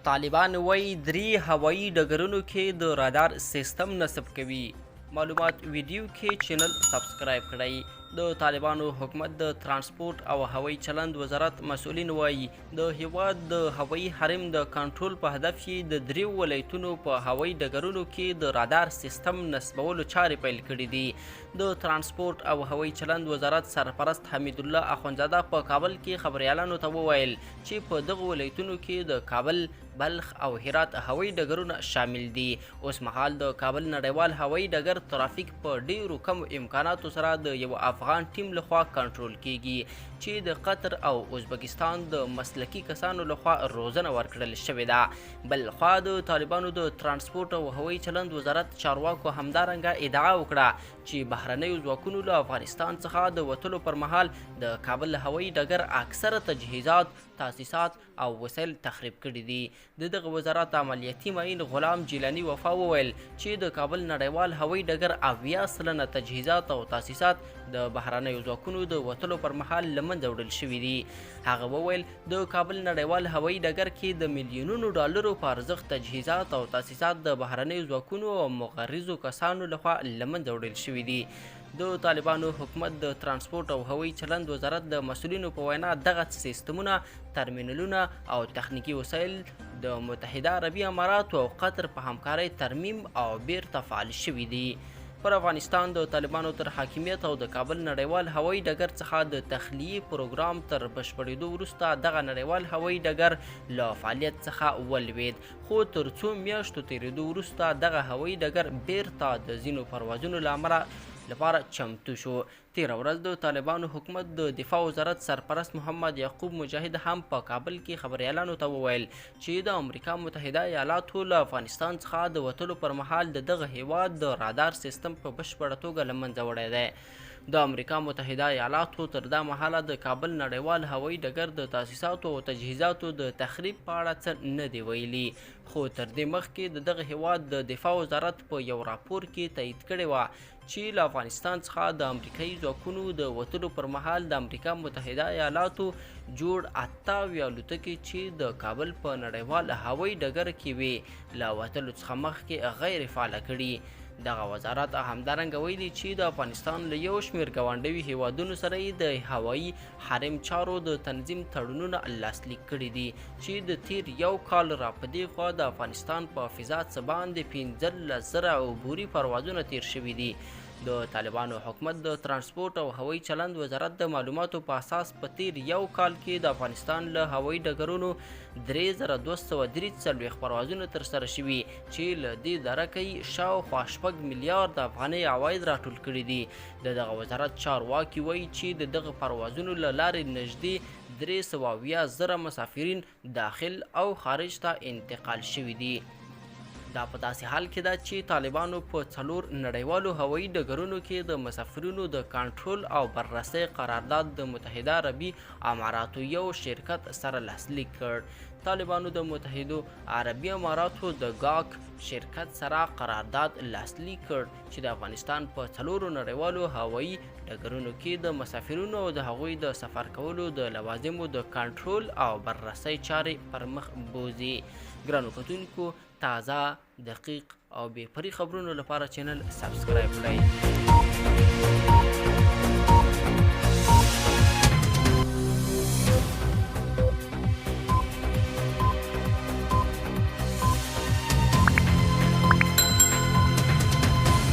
طالبان وایي 3 هوایي ډګرونو کې د رادار سیستم نصب کوي. معلومات ویډیو کې چینل سبسکرایب کړئ. د طالبانو حکومت د ترانسپورت او هوایي چلند وزارت مسؤلین وایي د هیواد د هوایي حریم د کنټرول په هدف یې د 3 ولایتونو په هوایي ډګرونو کې د رادار سیستم نصبولو چارې پیل کړي دي. د ترانسپورت او هوایي چلند وزارت سرپرست حمید الله اخوندزاده په کابل کې خبریالانو ته وویل چې په دغه ولایتونو کې د کابل، بلخ او هرات هوایي ډګرونه شامل دي. اوس مهال د کابل نړیوال هوایي ډګر ترافیک په ډیرو کم امکاناتو سره د یو افغان ټیم لخوا کنټرول کیږي چې د قطر او ازبکستان د مسلکي کسانو لخوا روزنه ورکړل شوې ده. بل خوا د طالبانو د ترانسپورت او هوایي چلند وزارت چارواکو همدارنګه ادعا وکړه چې بهرنیو ځواکونو له افغانستان څخه د وتلو پر مهال د کابل هوایي ډګر اکثره تجهیزات، تاسیسات او وسایل تخریب کړي دي. د دغه وزارت عملیاتي معین غلام جیلانی وفا وویل چې د کابل نړیوال هوایي ډګر 80% تجهیزات او تاسیسات د بهرنیو ځواکونو د وتلو پر مهال له منځه وړل شوي دي. هغه وویل د کابل نړیوال هوایي ډګر کې د میلیونونو ډالرو په ارزښت تجهیزات او تاسیسات د بهرنیو ځواکونو او مغرضو کسانو لخوا له منځه وړل شوي دي. د طالبانو حکومت د ترانسپورت او هوایي چلند وزارت د مسؤلینو په وینا دغه سیستمونه، ترمینلونه او تخنیکي وسایل د متحده عربي اماراتو او قطر په همکارۍ ترمیم او بیرته فعال شوي دي. پر افغانستان د طالبانو تر حاکمیت او د کابل نړیوال هوایي ډګر څخه د تخلیې پروګرام تر بشپړېدو وروسته دغه نړیوال هوایي ډګر له فعالیت څخه ولوېد، خو تر څو میاشتو تېرېدو وروسته دغه هوایي ډګر بیرته د ځینو پروازونو له امله لپاره چمتو شو. تیره ورځ د طالبانو حکومت د دفاع وزارت سرپرست محمد یعقوب مجاهد هم په کابل کې خبریالانو ته وویل چې د امریکا متحده ایالاتو له افغانستان څخه د وتلو پر مهال د دغه هیواد د رادار سیستم په بشپړه توګه له منځه وړی دی. د امریکا متحده ایالاتو تر دا مهاله د کابل نړیوال هوایي ډګر د تاسیساتو او تجهیزاتو د تخریب په اړه څه نه دی ویلي، خو تر دې مخکې د دغه هیواد د دفاع وزارت په یو راپور کې تایید کړې وه چې له افغانستان څخه د امریکایي ځواکونو د وتلو پر مهال د امریکا متحده ایالاتو جوړ 78 الوتکې چې د کابل په نړیوال هوایي ډګر کې وې له وتلو څخه مخکې غیر فعاله کړي. دغه وزارت همدارنګه ویلي چې د افغانستان له یو شمېر ګاونډیو هیوادونو سره یې د هوایي حریم چارو د تنظیم تړونونه لاسلیک کړي دي چې د تیر یو کال را په دې خوا د افغانستان په فضا څه باندې 15,000 عبوري پروازونه تیر شوي دي. د طالبانو حکومت د ترانسپورت او هوایي چلند وزارت د معلوماتو په اساس په تیر یو کال کې د افغانستان له هوایي ډګرونو 3243 پروازونه ترسره شوي چې له دې درکه شاوخوا 6 میلیارد افغانۍ عواید راټول کړي دي. د دغه وزارت چارواکي وایي چې د دغه پروازونو له لارې نږدې 320,000 مسافرین داخل او خارج ته انتقال شوي دي. دا په داسې حال کې ده چې طالبانو په 4 نړیوالو هوایي ډګرونو کې د مسافرینو د کنټرول او بررسۍ قرارداد د متحده عربي اماراتو یو شرکت سره لاسلیک کړ. طالبانو د متحده عربي اماراتو د گاک شرکت سره قرارداد لاسلیک کړ چې د افغانستان په 4 نړیوالو هوایي ډګرونو کې د مسافرینو او د هغوی د سفر کولو د لوازمو د کنټرول او بررسۍ چارې پر مخ بوځي. ګرانو کتونکو، تازه، دقیق او بې پرې خبرونو لپاره چینل سبسکرایب کړئ.